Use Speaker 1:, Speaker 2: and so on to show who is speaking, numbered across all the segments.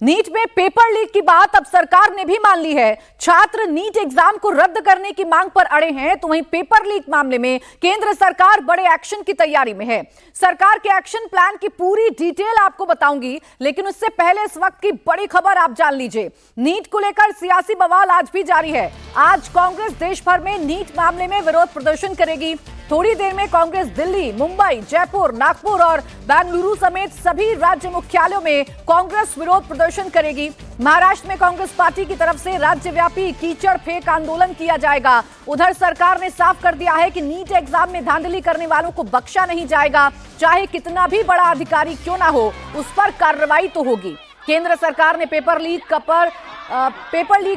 Speaker 1: NEET में paper leak की बात अब सरकार ने भी मान ली है। छात्र नीट एग्जाम को रद्द करने की मांग पर अड़े हैं, तो वहीं पेपर लीक मामले में केंद्र सरकार बड़े एक्शन की तैयारी में है। सरकार के एक्शन प्लान की पूरी डिटेल आपको बताऊंगी, लेकिन उससे पहले इस वक्त की बड़ी खबर आप जान लीजिए। नीट को लेकर सियासी बवाल आज भी जारी है। आज कांग्रेस देश भर में नीट मामले में विरोध प्रदर्शन करेगी। थोड़ी देर में कांग्रेस दिल्ली, मुंबई, जयपुर, नागपुर और बेंगलुरु समेत सभी राज्य मुख्यालयों में कांग्रेस विरोध प्रदर्शन करेगी। महाराष्ट्र में कांग्रेस पार्टी की तरफ से राज्यव्यापी कीचड़ फेंक आंदोलन किया जाएगा। उधर सरकार ने साफ कर दिया है कि नीट एग्जाम में धांधली करने वालों को बख्शा नहीं जाएगा, चाहे कितना भी बड़ा अधिकारी क्यों ना हो, उस पर कार्रवाई तो होगी। केंद्र सरकार ने पेपर लीक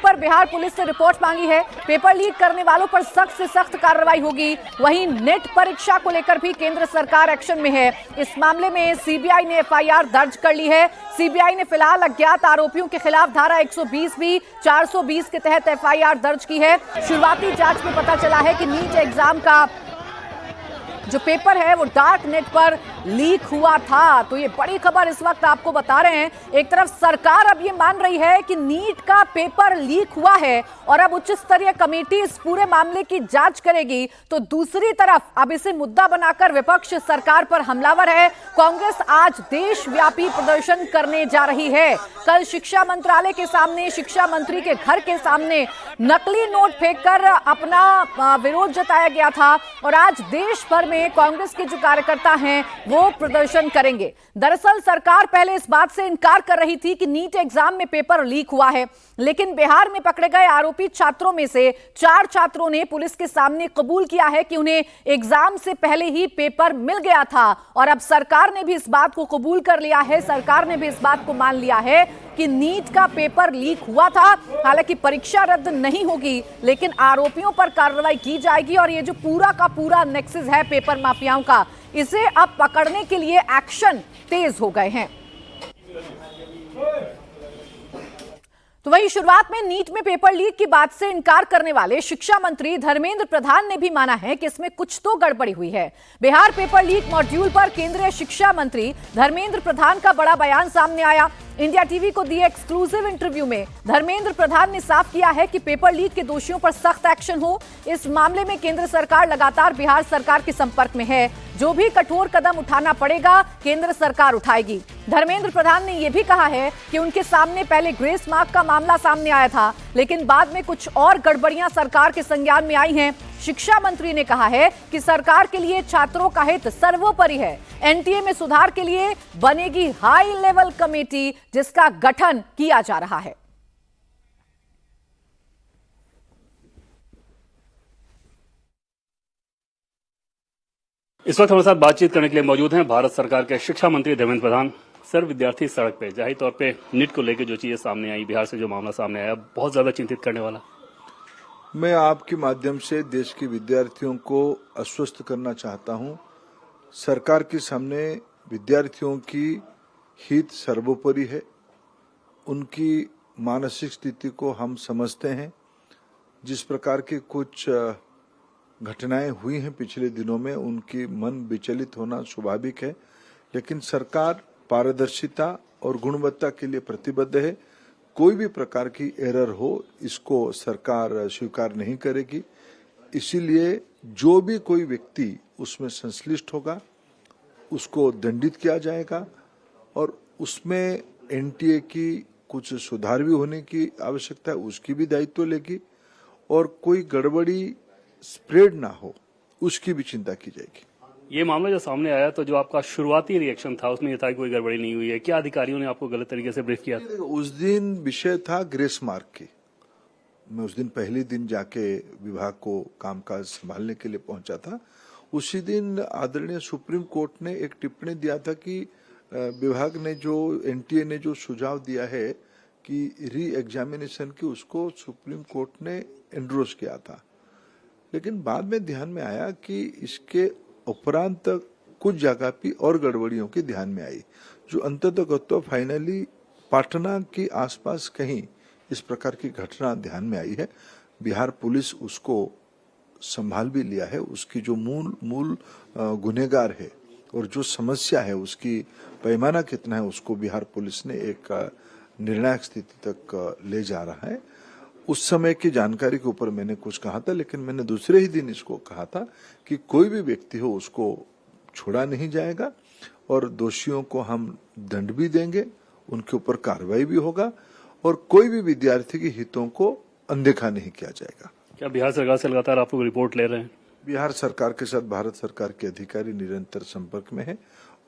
Speaker 1: पर बिहार पुलिस से रिपोर्ट मांगी है। पेपर लीक करने वालों पर सख्त से सख्त कार्रवाई होगी। वहीं नेट परीक्षा को लेकर भी केंद्र सरकार एक्शन में है। इस मामले में सीबीआई ने एफआईआर दर्ज कर ली है। सीबीआई ने फिलहाल अज्ञात आरोपियों के खिलाफ धारा 120 भी 420 के तहत एफआईआर दर्ज की है। शुरुआती जांच में पता चला है कि नीट एग्जाम का जो पेपर है वो डार्क नेट पर लीक हुआ था। तो ये बड़ी खबर इस वक्त आपको बता रहे हैं। एक तरफ सरकार अब ये मान रही है कि नीट का पेपर लीक हुआ है और अब उच्च स्तरीय कमेटी इस पूरे मामले की जांच करेगी, तो दूसरी तरफ अब इसे मुद्दा बनाकर विपक्ष सरकार पर हमलावर है। कांग्रेस आज देशव्यापी प्रदर्शन करने जा रही है। कल शिक्षा मंत्रालय के सामने, शिक्षा मंत्री के घर के सामने नकली नोट फेंककर अपना विरोध जताया गया था और आज देश भर में कांग्रेस के जो कार्यकर्ता हैं वो प्रदर्शन करेंगे। दरअसल सरकार पहले इस बात से इनकार कर रही थी कि नीट एग्जाम में पेपर लीक हुआ है, लेकिन बिहार में पकड़े गए आरोपी छात्रों में से 4 छात्रों ने पुलिस के सामने कबूल किया है कि उन्हें एग्जाम से पहले ही पेपर मिल गया था और अब सरकार ने भी इस बात को कबूल कर लिया है। सरकार ने भी इस बात को मान लिया है कि नीट का पेपर लीक हुआ था। हालांकि परीक्षा रद्द नहीं होगी, लेकिन आरोपियों पर कार्रवाई की जाएगी और ये जो पूरा का पूरा नेक्सस है पेपर माफियाओं का, इसे अब पकड़ने के लिए एक्शन तेज हो गए हैं। तो वहीं शुरुआत में नीट में पेपर लीक की बात से इनकार करने वाले शिक्षा मंत्री धर्मेंद्र प्रधान ने भी माना है कि इसमें कुछ तो गड़बड़ी हुई है। बिहार पेपर लीक मॉड्यूल पर केंद्रीय शिक्षा मंत्री धर्मेंद्र प्रधान का बड़ा बयान सामने आया। इंडिया टीवी को दिए एक्सक्लूसिव इंटरव्यू में धर्मेंद्र प्रधान ने साफ किया है कि पेपर लीक के दोषियों पर सख्त एक्शन हो। इस मामले में केंद्र सरकार लगातार बिहार सरकार के संपर्क में है। जो भी कठोर कदम उठाना पड़ेगा केंद्र सरकार उठाएगी। धर्मेंद्र प्रधान ने यह भी कहा है कि उनके सामने पहले ग्रेस मार्क का मामला सामने आया था, लेकिन बाद में कुछ और गड़बड़ियां सरकार के संज्ञान में आई हैं। शिक्षा मंत्री ने कहा है कि सरकार के लिए छात्रों का हित सर्वोपरि है। एनटीए में सुधार के लिए बनेगी हाई लेवल कमेटी, जिसका गठन किया जा रहा है।
Speaker 2: इस वक्त हमारे साथ बातचीत करने के लिए मौजूद हैं भारत सरकार के शिक्षा मंत्री धर्मेंद्र प्रधान। सर, विद्यार्थी सड़क पे जाहिर तौर पे नीट को लेकर जो चीजें सामने आई, बिहार से जो मामला सामने आया, बहुत ज्यादा चिंतित करने वाला।
Speaker 3: मैं आपके माध्यम से देश के विद्यार्थियों को आश्वस्त करना चाहता हूं। सरकार के सामने विद्यार्थियों की हित सर्वोपरि है। उनकी मानसिक स्थिति को हम समझते हैं। जिस प्रकार की कुछ घटनाएं हुई हैं पिछले दिनों में, उनकी मन विचलित होना स्वाभाविक है, लेकिन सरकार पारदर्शिता और गुणवत्ता के लिए प्रतिबद्ध है। कोई भी प्रकार की एरर हो, इसको सरकार स्वीकार नहीं करेगी। इसीलिए जो भी कोई व्यक्ति उसमें संश्लिष्ट होगा उसको दंडित किया जाएगा और उसमें एनटीए की कुछ सुधार भी होने की आवश्यकता है, उसकी भी दायित्व लेगी और कोई गड़बड़ी स्प्रेड ना हो उसकी भी चिंता की जाएगी।
Speaker 2: ये मामला जो सामने आया तो जो आपका शुरुआती रिएक्शन था उसमें यह था कि कोई गड़बड़ी नहीं हुई है, क्या अधिकारियों ने आपको गलत तरीके से ब्रीफ किया था?
Speaker 3: उस दिन विषय था ग्रेस मार्क की। मैं उस दिन पहले दिन जाके विभाग को कामकाज संभालने के लिए पहुंचा था। उसी दिन आदरणीय सुप्रीम कोर्ट ने एक टिप्पणी दिया था कि विभाग ने जो एनटीए ने जो सुझाव दिया है कि री एग्जामिनेशन की, उसको सुप्रीम कोर्ट ने एंडोर्स किया था। लेकिन बाद में ध्यान में आया कि इसके उपरांत कुछ जगह पे और गड़बड़ियों की ध्यान में आई, जो अंततः फाइनली पटना के आसपास कहीं इस प्रकार की घटना ध्यान में आई है। बिहार पुलिस उसको संभाल भी लिया है। उसकी जो मूल गुनहगार है और जो समस्या है, उसकी पैमाना कितना है, उसको बिहार पुलिस ने एक निर्णायक स्थिति तक ले जा रहा है। उस समय की जानकारी के ऊपर मैंने कुछ कहा था, लेकिन मैंने दूसरे ही दिन इसको कहा था कि कोई भी व्यक्ति हो उसको छोड़ा नहीं जाएगा और दोषियों को हम दंड भी देंगे, उनके ऊपर कार्रवाई भी होगा और कोई भी विद्यार्थी के हितों को अनदेखा नहीं किया जाएगा।
Speaker 2: क्या बिहार सरकार से लगातार आप लोग रिपोर्ट ले रहे हैं?
Speaker 3: बिहार सरकार के साथ भारत सरकार के अधिकारी निरंतर संपर्क में है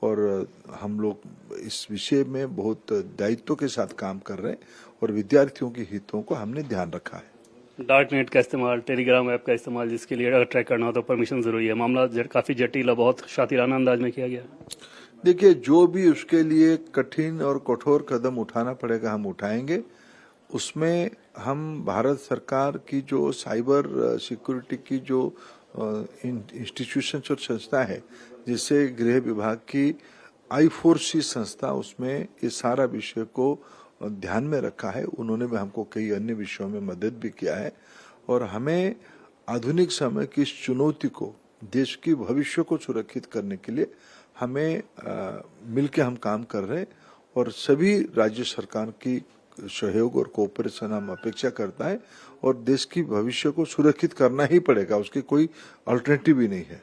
Speaker 3: और हम लोग इस विषय में बहुत दायित्व के साथ काम कर रहे हैं और विद्यार्थियों के हितों को हमने ध्यान रखा है।
Speaker 2: डार्क नेट का इस्तेमाल, टेलीग्राम ऐप का इस्तेमाल, जिसके लिए अगर ट्रैक करना हो तो परमिशन जरूरी है। मामला काफी जटिल और बहुत शातिराना अंदाज में किया गया।
Speaker 3: देखिए, जो भी उसके लिए कठिन और कठोर कदम उठाना पड़ेगा हम उठाएंगे। उसमें हम भारत सरकार की जो साइबर सिक्योरिटी की जो इंस्टीट्यूशन और संस्था है, जिससे गृह विभाग की I4C संस्था, उसमें ये सारा विषय को ध्यान में रखा है। उन्होंने भी हमको कई अन्य विषयों में मदद भी किया है और हमें आधुनिक समय की इस चुनौती को, देश की भविष्य को सुरक्षित करने के लिए हमें मिलकर हम काम कर रहे हैं और सभी राज्य सरकार की सहयोग और कोऑपरेशन हम अपेक्षा करता है और देश की भविष्य को सुरक्षित करना ही पड़ेगा, उसकी कोई अल्टरनेटिव ही नहीं है।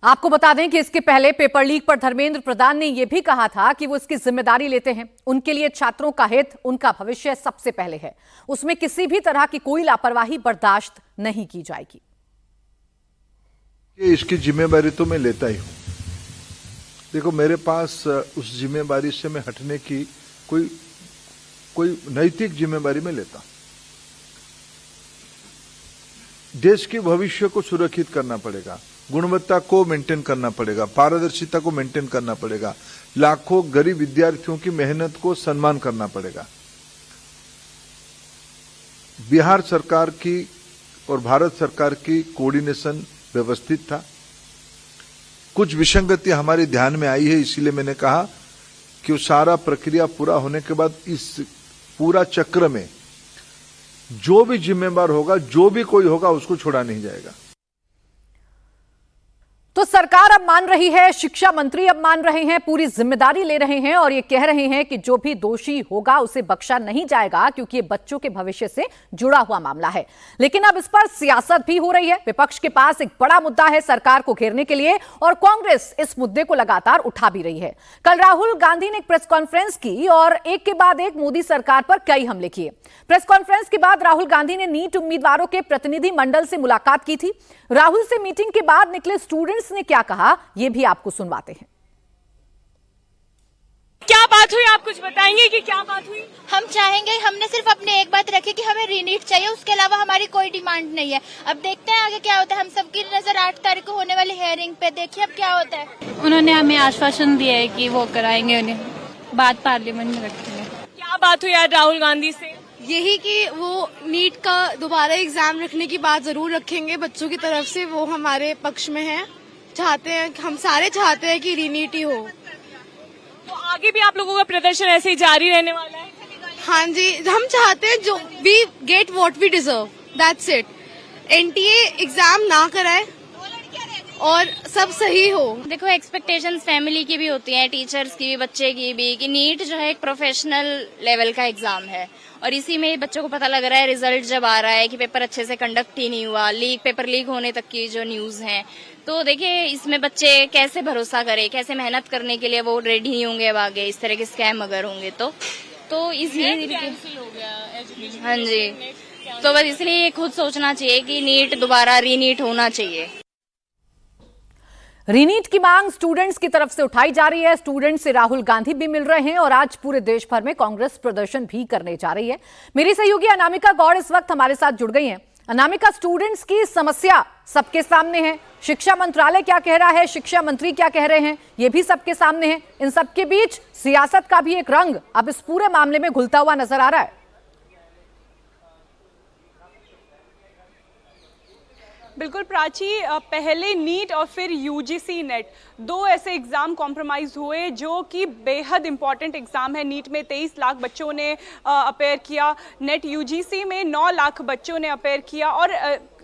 Speaker 1: आपको बता दें कि इसके पहले पेपर लीक पर धर्मेंद्र प्रधान ने यह भी कहा था कि वो इसकी जिम्मेदारी लेते हैं। उनके लिए छात्रों का हित, उनका भविष्य सबसे पहले है। उसमें किसी भी तरह की कोई लापरवाही बर्दाश्त नहीं की जाएगी।
Speaker 3: इसकी जिम्मेदारी तो मैं लेता ही हूं। देखो, मेरे पास उस जिम्मेदारी से मैं हटने की कोई नैतिक जिम्मेदारी में लेता। देश के भविष्य को सुरक्षित करना पड़ेगा, गुणवत्ता को मेंटेन करना पड़ेगा, पारदर्शिता को मेंटेन करना पड़ेगा, लाखों गरीब विद्यार्थियों की मेहनत को सम्मान करना पड़ेगा। बिहार सरकार की और भारत सरकार की कोऑर्डिनेशन व्यवस्थित था। कुछ विसंगति हमारे ध्यान में आई है, इसीलिए मैंने कहा कि वो सारा प्रक्रिया पूरा होने के बाद इस पूरा चक्र में जो भी जिम्मेदार होगा, जो भी कोई होगा, उसको छोड़ा नहीं जाएगा।
Speaker 1: तो सरकार अब मान रही है, शिक्षा मंत्री अब मान रहे हैं, पूरी जिम्मेदारी ले रहे हैं और ये कह रहे हैं कि जो भी दोषी होगा उसे बख्शा नहीं जाएगा, क्योंकि ये बच्चों के भविष्य से जुड़ा हुआ मामला है। लेकिन अब इस पर सियासत भी हो रही है। विपक्ष के पास एक बड़ा मुद्दा है सरकार को घेरने के लिए और कांग्रेस इस मुद्दे को लगातार उठा भी रही है। कल राहुल गांधी ने एक प्रेस कॉन्फ्रेंस की और एक के बाद एक मोदी सरकार पर कई हमले किए। प्रेस कॉन्फ्रेंस के बाद राहुल गांधी ने नीट उम्मीदवारों के प्रतिनिधि मंडल से मुलाकात की थी। राहुल से मीटिंग के बाद निकले स्टूडेंट्स ने क्या कहा, यह भी आपको सुनवाते हैं।
Speaker 4: क्या बात हुई, आप कुछ बताएंगे कि क्या बात हुई?
Speaker 5: हम चाहेंगे, हमने सिर्फ अपने एक बात रखी कि हमें रीनीट चाहिए, उसके अलावा हमारी कोई डिमांड नहीं है। अब देखते हैं आगे क्या होता है। हम सबकी नजर 8 तारीख को होने वाली हियरिंग पे, देखिए अब क्या होता है।
Speaker 6: उन्होंने हमें आश्वासन दिया है कि वो कराएंगे, उन्हें बात पार्लियामेंट में रखेंगे।
Speaker 4: क्या बात हुई आज राहुल गांधी से?
Speaker 7: यही कि वो नीट का दोबारा एग्जाम रखने की बात जरूर रखेंगे बच्चों की तरफ से, वो हमारे पक्ष में है। चाहते हैं, हम सारे चाहते हैं कि रीनीट ही हो।
Speaker 4: तो आगे भी आप लोगों का प्रदर्शन ऐसे ही जारी रहने वाला है?
Speaker 7: हाँ जी, हम चाहते हैं जो we get what we deserve, that's it. NTA exam ना कराए और सब सही हो।
Speaker 6: देखो, एक्सपेक्टेशंस फैमिली की भी होती हैं, टीचर्स की भी, बच्चे की भी, कि नीट जो है एक प्रोफेशनल लेवल का एग्जाम है और इसी में बच्चों को पता लग रहा है, रिजल्ट जब आ रहा है कि पेपर अच्छे से कंडक्ट ही नहीं हुआ, पेपर लीक होने तक की जो न्यूज है। तो देखिए, इसमें बच्चे कैसे भरोसा करें, कैसे मेहनत करने के लिए वो रेडी नहीं होंगे अब आगे इस तरह के स्कैम अगर होंगे तो इसलिए हाँ जी, तो बस इसलिए खुद सोचना चाहिए कि नीट दोबारा रीनीट होना चाहिए।
Speaker 1: रीनीट की मांग स्टूडेंट्स की तरफ से उठाई जा रही है। स्टूडेंट्स से राहुल गांधी भी मिल रहे हैं और आज पूरे देश भर में कांग्रेस प्रदर्शन भी करने जा रही है। मेरी सहयोगी अनामिका गौड़ इस वक्त हमारे साथ जुड़ गई हैं। अनामिका, स्टूडेंट्स की समस्या सबके सामने है, शिक्षा मंत्रालय क्या कह रहा है, शिक्षा मंत्री क्या कह रहे हैं, ये भी सबके सामने है। इन सबके बीच सियासत का भी एक रंग अब इस पूरे मामले में घुलता हुआ नजर आ रहा है।
Speaker 4: बिल्कुल प्राची, पहले नीट और फिर यूजीसी नेट, दो ऐसे एग्जाम कॉम्प्रोमाइज हुए जो कि बेहद इंपॉर्टेंट एग्जाम है। नीट में 23 लाख बच्चों ने अपेयर किया, नेट यूजीसी में 9 लाख बच्चों ने अपेयर किया। और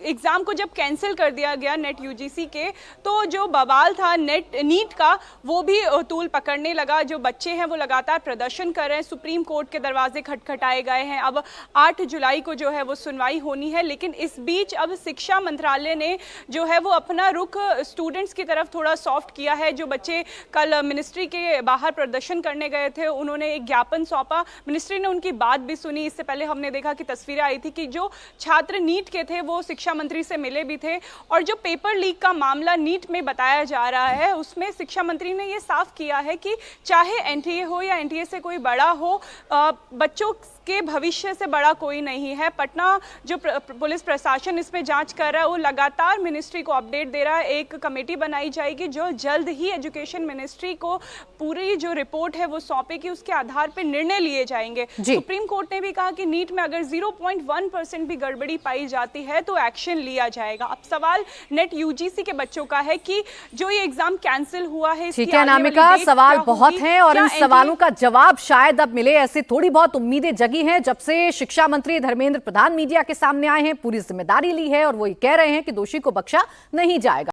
Speaker 4: एग्जाम को जब कैंसिल कर दिया गया नेट यूजीसी के, तो जो बवाल था नीट का वो भी तूल पकड़ने लगा। जो बच्चे हैं वो लगातार प्रदर्शन कर रहे हैं, सुप्रीम कोर्ट के दरवाजे खटखटाए गए हैं। अब 8 जुलाई को जो है वो सुनवाई होनी है, लेकिन इस बीच अब शिक्षा मंत्रालय ने जो है वो अपना रुख स्टूडेंट्स की तरफ थोड़ा सॉफ्ट किया है। जो बच्चे कल मिनिस्ट्री के बाहर प्रदर्शन करने गए थे, उन्होंने एक ज्ञापन सौंपा, मिनिस्ट्री ने उनकी बात भी सुनी। इससे पहले हमने देखा कि तस्वीरें आई थी कि जो छात्र नीट के थे वो शिक्षा मंत्री से मिले भी थे। और जो पेपर लीक का मामला नीट में बताया जा रहा है, उसमें शिक्षा मंत्री ने ये साफ किया है कि चाहे एनटीए हो या एनटीए से कोई बड़ा हो, बच्चों के भविष्य से बड़ा कोई नहीं है। पटना जो पुलिस प्रशासन इसमें जांच कर रहा है, वो लगातार मिनिस्ट्री को अपडेट दे रहा है। एक कमेटी बनाई जाएगी जो जल्द ही एजुकेशन मिनिस्ट्री को पूरी जो रिपोर्ट है वो सौंपेगी, उसके आधार पर निर्णय लिए जाएंगे। सुप्रीम कोर्ट ने भी कहा कि नीट में अगर 0.1% भी गड़बड़ी पाई जाती है तो एक्शन लिया जाएगा। अब सवाल नेट यूजीसी के बच्चों का है कि जो ये एग्जाम कैंसिल हुआ है,
Speaker 1: ठीक है अनामिका, सवाल बहुत हैं और इन सवालों का जवाब शायद अब मिले, ऐसी थोड़ी बहुत उम्मीदें जगी हैं जब से शिक्षा मंत्री धर्मेंद्र प्रधान मीडिया के सामने आए हैं। पूरी जिम्मेदारी ली है और वो ये कह रहे हैं कि दोषी को बख्शा नहीं जाएगा।